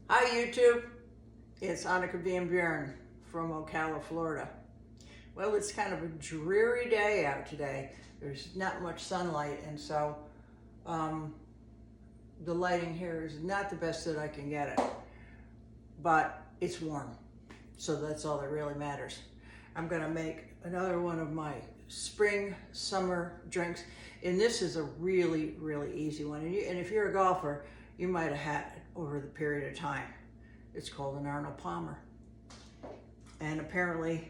Hi YouTube, it's Anneke and Bjorn from Ocala, Florida. Well, it's kind of a dreary day out today. There's not much sunlight, and so the lighting here is not the best that I can get it, but it's warm, so that's all that really matters. I'm gonna make another one of my spring summer drinks, and this is a really easy one, and if you're a golfer, you might have had it over the period of time. It's called an Arnold Palmer, and apparently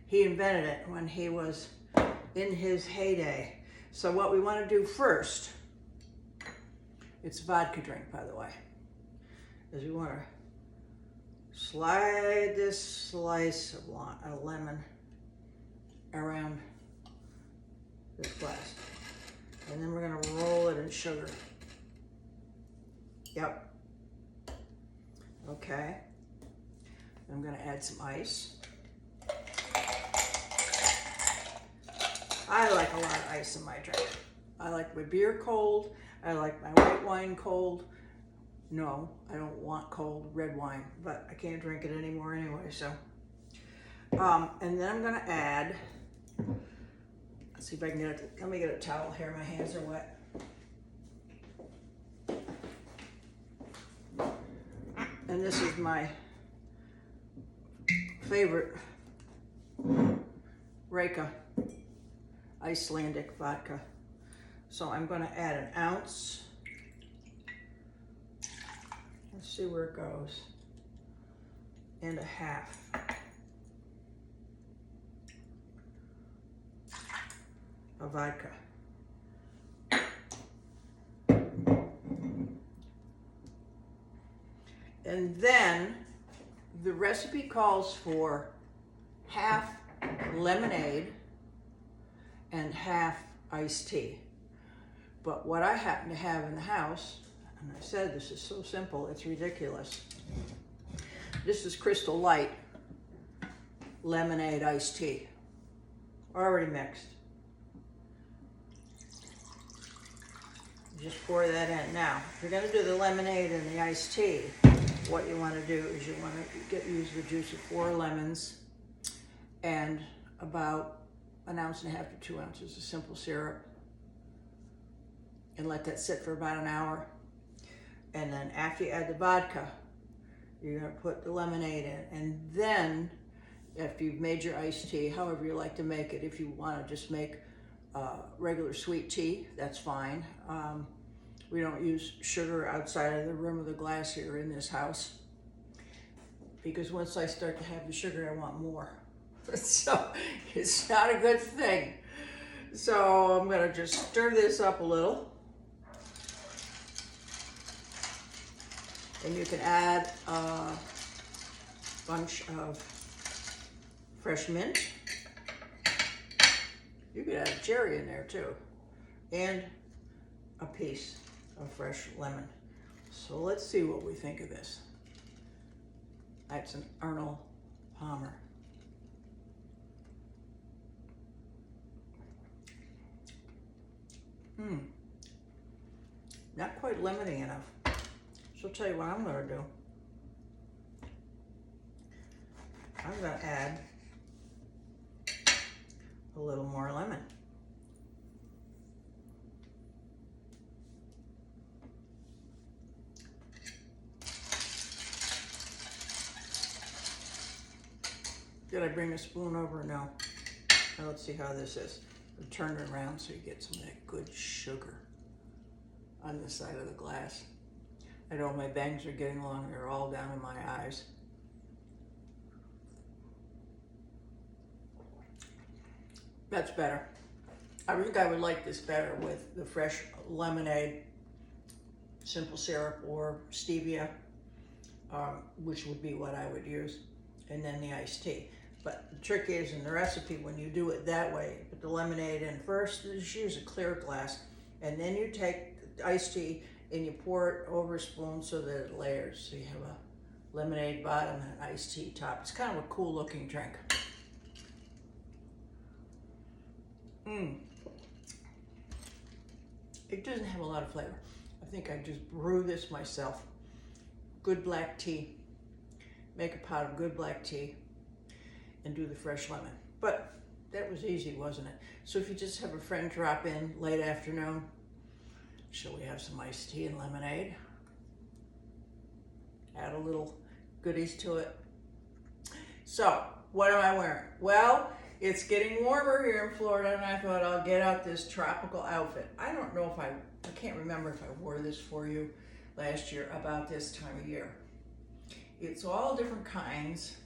he invented it when he was in his heyday. So what we want to do first, it's a vodka drink, by the way, is we want to slide this slice of lemon around this glass, and then we're going to roll it in sugar. Yep. Okay. I'm going to add some ice. I like a lot of ice in my drink. I like my beer cold. I like my white wine cold. No, I don't want cold red wine, but I can't drink it anymore anyway, so. And then I'm going to add, let's see if I can get it. Let me get a towel here. My hands are wet. And this is my favorite Reka Icelandic vodka. So I'm going to add an ounce. Let's see where it goes. And a half. Of vodka. And then the recipe calls for half lemonade and half iced tea. But what I happen to have in the house, and I said this is so simple, it's ridiculous. This is Crystal Light lemonade iced tea, already mixed. Just pour that in. Now, if you're gonna do the lemonade and the iced tea, what you want to do is you want to use the juice of 4 lemons and about 1.5 ounces to 2 ounces of simple syrup, and let that sit for about an hour. And then after you add the vodka, you're going to put the lemonade in, and then after you've made your iced tea, however you like to make it, if you want to just make regular sweet tea, that's fine. We don't use sugar outside of the rim of the glass here in this house, because once I start to have the sugar, I want more. So it's not a good thing. So I'm gonna just stir this up a little. And you can add a bunch of fresh mint. You could add a cherry in there too. And a piece of fresh lemon. So let's see what we think of this. That's an Arnold Palmer. Not quite lemony enough. So I'll tell you what I'm gonna do. I'm gonna add a little more lemon. Did I bring a spoon over? No. Now let's see how this is. Turn it around so you get some of that good sugar on the side of the glass. I know my bangs are getting long. They're all down in my eyes. That's better. I think I would like this better with the fresh lemonade, simple syrup, or stevia, which would be what I would use, and then the iced tea. But the trick is, in the recipe, when you do it that way, you put the lemonade in first, just use a clear glass, and then you take the iced tea and you pour it over a spoon so that it layers. So you have a lemonade bottom and an iced tea top. It's kind of a cool looking drink. It doesn't have a lot of flavor. I think I just brew this myself. good black tea. Make a pot of good black tea and do the fresh lemon. But that was easy, wasn't it? So if you just have a friend drop in late afternoon, shall we have some iced tea and lemonade? Add a little goodies to it. So, what am I wearing? Well, it's getting warmer here in Florida, and I thought I'll get out this tropical outfit. I don't know if I can't remember if I wore this for you last year about this time of year. It's all different kinds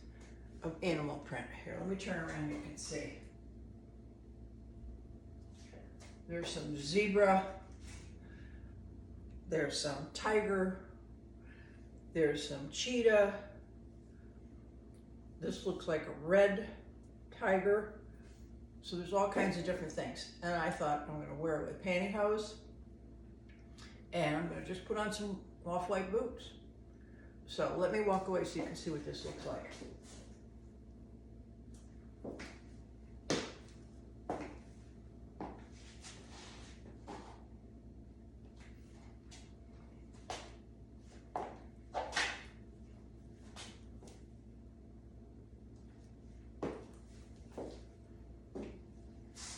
of animal print. Here, let me turn around, you can see. There's some zebra, there's some tiger, there's some cheetah. This looks like a red tiger. So there's all kinds of different things. And I thought I'm gonna wear it with pantyhose, and I'm gonna just put on some off-white boots. So let me walk away so you can see what this looks like.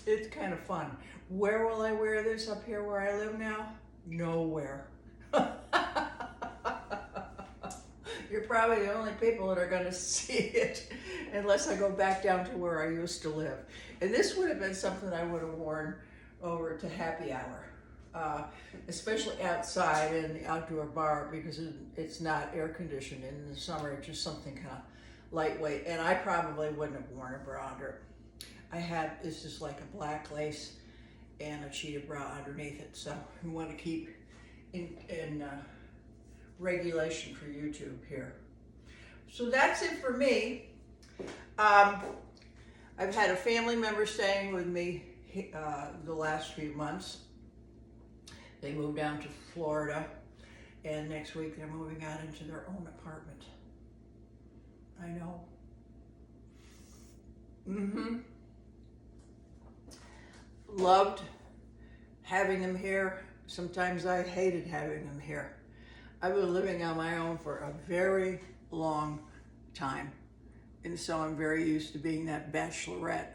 It's kind of fun. Where will I wear this up here where I live now? Nowhere. You're probably the only people that are going to see it unless I go back down to where I used to live. And this would have been something I would have worn over to happy hour, especially outside in the outdoor bar, because it's not air conditioned in the summer. It's just something kind of lightweight, and I probably wouldn't have worn a bra under it. It's just like a black lace and a cheetah bra underneath it. So we want to keep in regulation for YouTube here. So that's it for me. I've had a family member staying with me the last few months. They moved down to Florida, and next week they're moving out into their own apartment. I know. Loved having them here. Sometimes I hated having them here. I've been living on my own for a very long time, and so I'm very used to being that bachelorette.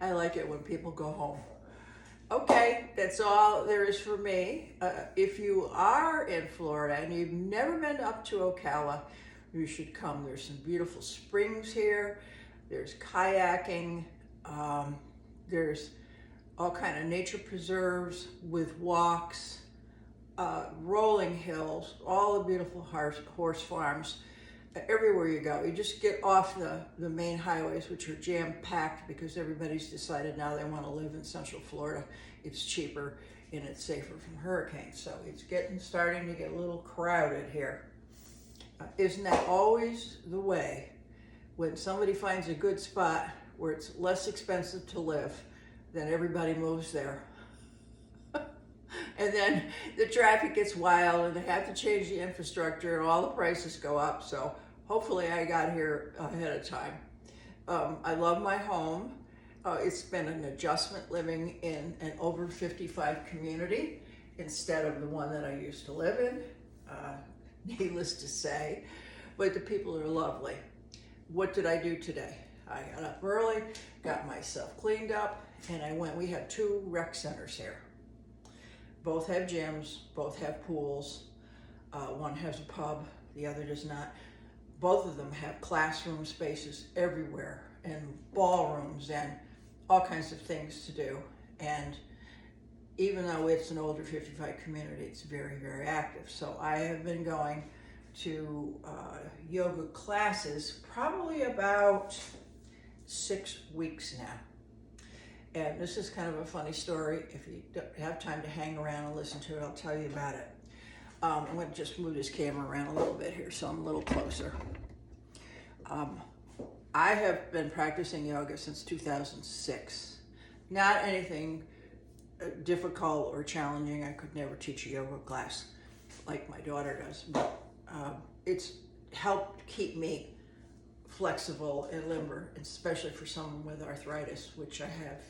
I like it when people go home. Okay, that's all there is for me. If you are in Florida and you've never been up to Ocala, you should come. There's some beautiful springs here. There's kayaking. There's all kind of nature preserves with walks, rolling hills, all the beautiful horse farms. Everywhere you go, you just get off the main highways, which are jam-packed because everybody's decided now they want to live in Central Florida. It's cheaper and it's safer from hurricanes. So it's starting to get a little crowded here. Isn't that always the way? When somebody finds a good spot where it's less expensive to live, then everybody moves there. And then the traffic gets wild and they have to change the infrastructure and all the prices go up. So hopefully I got here ahead of time. I love my home. It's been an adjustment living in an over 55 community instead of the one that I used to live in, needless to say, but the people are lovely. What did I do today? I got up early, got myself cleaned up, and we have 2 rec centers here. Both have gyms, both have pools. One has a pub, the other does not. Both of them have classroom spaces everywhere and ballrooms and all kinds of things to do. And even though it's an older 55 community, it's very, very active. So I have been going to yoga classes probably about 6 weeks now. And this is kind of a funny story. If you don't have time to hang around and listen to it, I'll tell you about it. I'm going to just move this camera around a little bit here so I'm a little closer. I have been practicing yoga since 2006. Not anything difficult or challenging. I could never teach a yoga class like my daughter does, but it's helped keep me flexible and limber, especially for someone with arthritis, which I have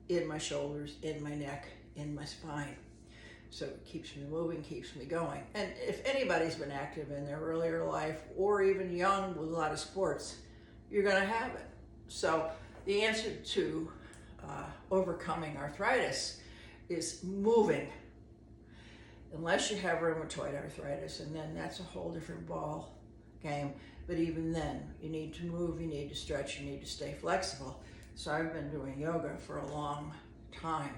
in my shoulders, in my neck, in my spine. So it keeps me moving, keeps me going. And if anybody's been active in their earlier life or even young with a lot of sports, you're gonna have it. So the answer to overcoming arthritis is moving. Unless you have rheumatoid arthritis, and then that's a whole different ball game. But even then, you need to move, you need to stretch, you need to stay flexible. So I've been doing yoga for a long time.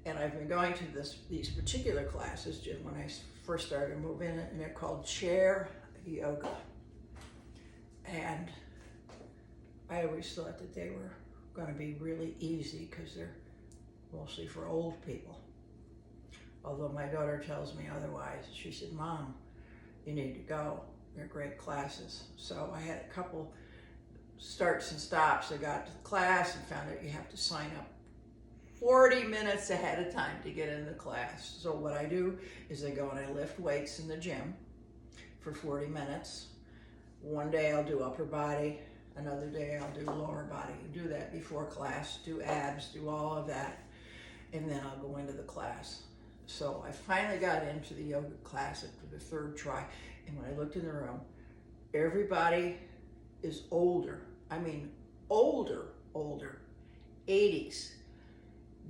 And I've been going to these particular classes just when I first started moving, and they're called chair yoga. And I always thought that they were going to be really easy because they're mostly for old people. Although my daughter tells me otherwise. She said, Mom, you need to go. They're great classes. So I had a couple starts and stops. I got to the class and found out you have to sign up 40 minutes ahead of time to get in the class. So what I do is I go and I lift weights in the gym for 40 minutes. One day I'll do upper body, another day I'll do lower body. Do that before class, do abs, do all of that, and then I'll go into the class. So I finally got into the yoga class after the third try, and when I looked in the room, everybody is older. I mean, older, 80s,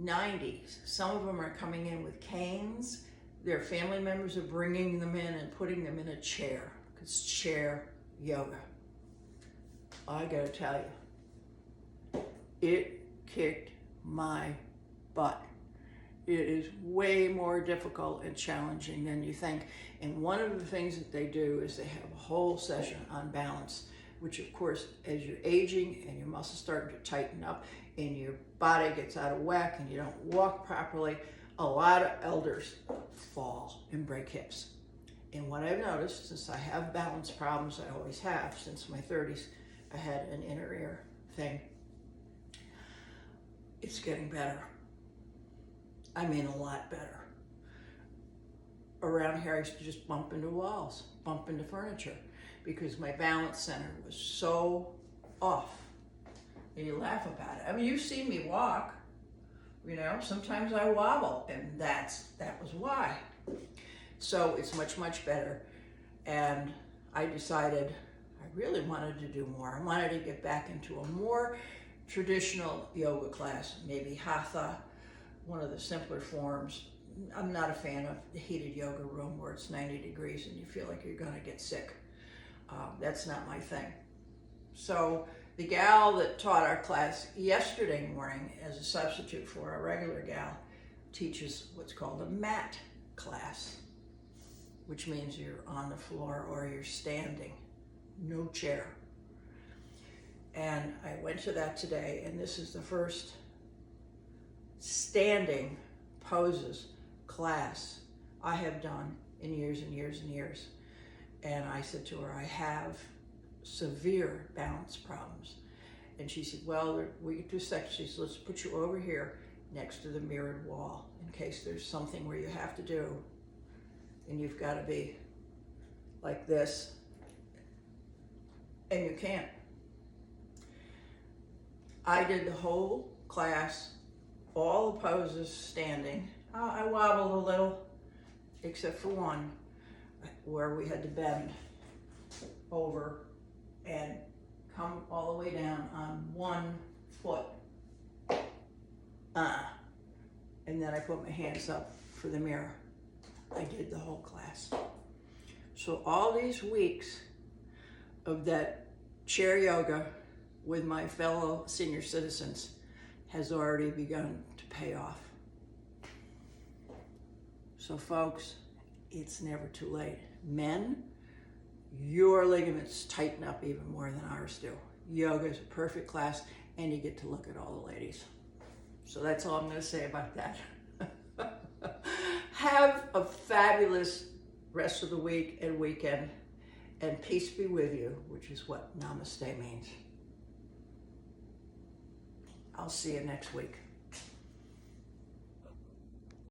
90s. Some of them are coming in with canes. Their family members are bringing them in and putting them in a chair. It's chair yoga. I gotta tell you, it kicked my butt. It is way more difficult and challenging than you think. And one of the things that they do is they have a whole session on balance, which of course, as you're aging and your muscles start to tighten up and your body gets out of whack and you don't walk properly, a lot of elders fall and break hips. And what I've noticed, since I have balance problems, I always have, since my 30s, I had an inner ear thing. It's getting better. I mean, a lot better. Around here, I used to just bump into walls, bump into furniture, because my balance center was so off. And you laugh about it. I mean, you've seen me walk, you know, sometimes I wobble, and that was why. So it's much, much better. And I decided I really wanted to do more. I wanted to get back into a more traditional yoga class, maybe hatha, one of the simpler forms. I'm not a fan of the heated yoga room where it's 90 degrees and you feel like you're gonna get sick. That's not my thing. So the gal that taught our class yesterday morning as a substitute for our regular gal teaches what's called a mat class, which means you're on the floor or you're standing, no chair. And I went to that today, and this is the first standing poses class I have done in years and years and years. And I said to her, I have severe balance problems. And she said, well, we could do sex. She said, let's put you over here next to the mirrored wall in case there's something where you have to do, and you've got to be like this, and you can't. I did the whole class, all the poses standing. I wobbled a little, except for one, where we had to bend over and come all the way down on one foot. And then I put my hands up for the mirror. I did the whole class. So all these weeks of that chair yoga with my fellow senior citizens has already begun to pay off. So folks, it's never too late. Men, your ligaments tighten up even more than ours do. Yoga is a perfect class, and you get to look at all the ladies. So that's all I'm going to say about that. Have a fabulous rest of the week and weekend, and peace be with you, which is what namaste means. I'll see you next week.